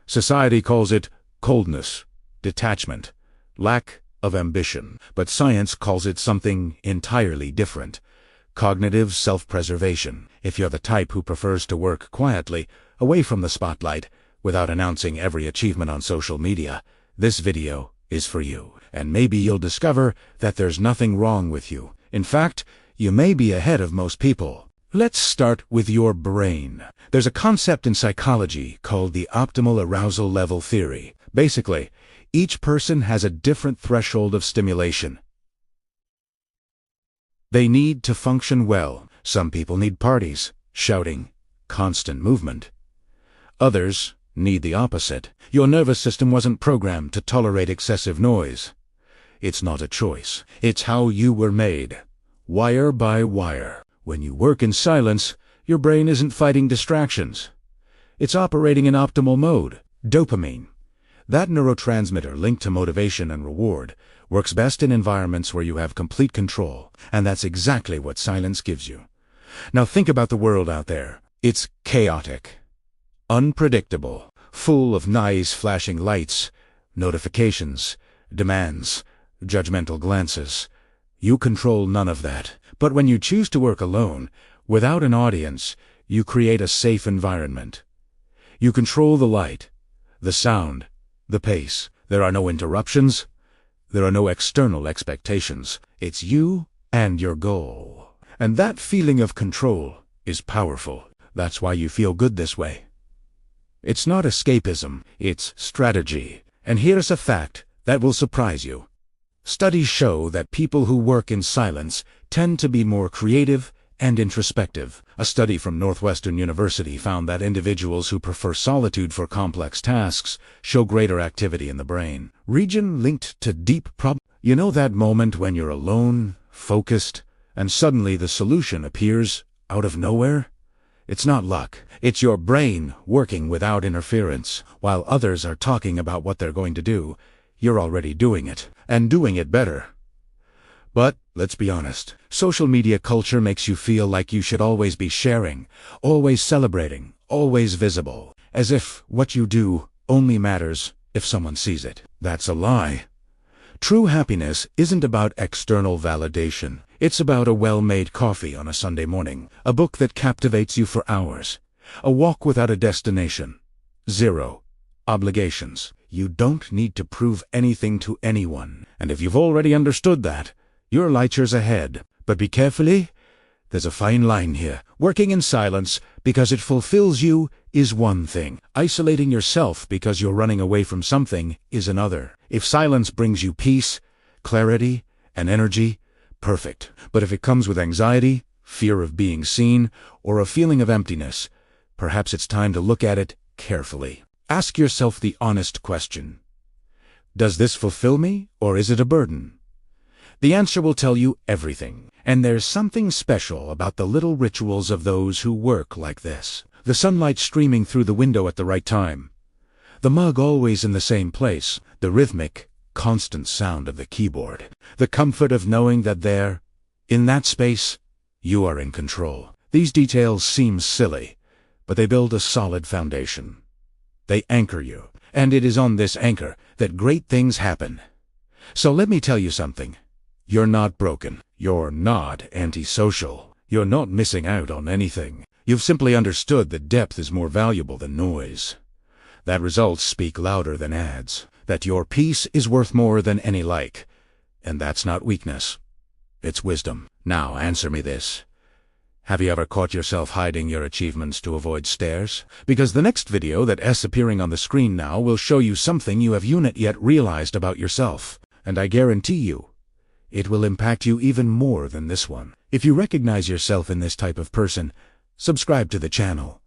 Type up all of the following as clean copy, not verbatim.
Society calls it coldness, detachment, lack of ambition, but science calls it something entirely different. Cognitive self-preservation. If you're the type who prefers to work quietly, away from the spotlight, without announcing every achievement on social media, this video is for you. And maybe you'll discover that there's nothing wrong with you. In fact, you may be ahead of most people. Let's start with your brain. There's a concept in psychology called the optimal arousal level theory. Basically, each person has a different threshold of stimulation they need to function well. Some people need parties, shouting, constant movement. Others need the opposite. Your nervous system wasn't programmed to tolerate excessive noise. It's not a choice. It's how you were made, wire by wire. When you work in silence, your brain isn't fighting distractions. It's operating in optimal mode. Dopamine, that neurotransmitter linked to motivation and reward, works best in environments where you have complete control, and that's exactly what silence gives you. Now think about the world out there. It's chaotic, unpredictable, full of nice flashing lights, notifications, demands, judgmental glances. You control none of that. But when you choose to work alone, without an audience, you create a safe environment. You control the light, the sound, the pace. There are no interruptions. There are no external expectations. It's you and your goal. And that feeling of control is powerful. That's why you feel good this way. It's not escapism, it's strategy. And here's a fact that will surprise you. Studies show that people who work in silence tend to be more creative and introspective. A study from Northwestern University found that individuals who prefer solitude for complex tasks show greater activity in the brain. Region linked to deep problems. You know that moment when you're alone, focused, and suddenly the solution appears out of nowhere? It's not luck. It's your brain working without interference. While others are talking about what they're going to do, you're already doing it, and doing it better. But, let's be honest, social media culture makes you feel like you should always be sharing, always celebrating, always visible, as if what you do only matters if someone sees it. That's a lie. True happiness isn't about external validation. It's about a well-made coffee on a Sunday morning, a book that captivates you for hours, a walk without a destination, zero obligations. You don't need to prove anything to anyone. And if you've already understood that, you're light years ahead. But be careful. There's a fine line here. Working in silence because it fulfills you is one thing. Isolating yourself because you're running away from something is another. If silence brings you peace, clarity, and energy, perfect. But if it comes with anxiety, fear of being seen, or a feeling of emptiness, perhaps it's time to look at it carefully. Ask yourself the honest question. Does this fulfill me, or is it a burden? The answer will tell you everything. And there's something special about the little rituals of those who work like this. The sunlight streaming through the window at the right time. The mug always in the same place. The rhythmic, constant sound of the keyboard. The comfort of knowing that there, in that space, you are in control. These details seem silly, but they build a solid foundation. They anchor you, and it is on this anchor that great things happen. So let me tell you something. You're not broken. You're not antisocial. You're not missing out on anything. You've simply understood that depth is more valuable than noise. That results speak louder than ads. That your peace is worth more than any like. And that's not weakness. It's wisdom. Now answer me this. Have you ever caught yourself hiding your achievements to avoid stares? Because the next video that is appearing on the screen now will show you something you have not yet realized about yourself. And I guarantee you, it will impact you even more than this one. If you recognize yourself in this type of person, subscribe to the channel.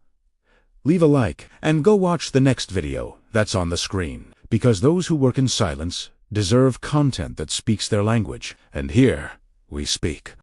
Leave a like, and go watch the next video that's on the screen. Because those who work in silence deserve content that speaks their language. And here we speak.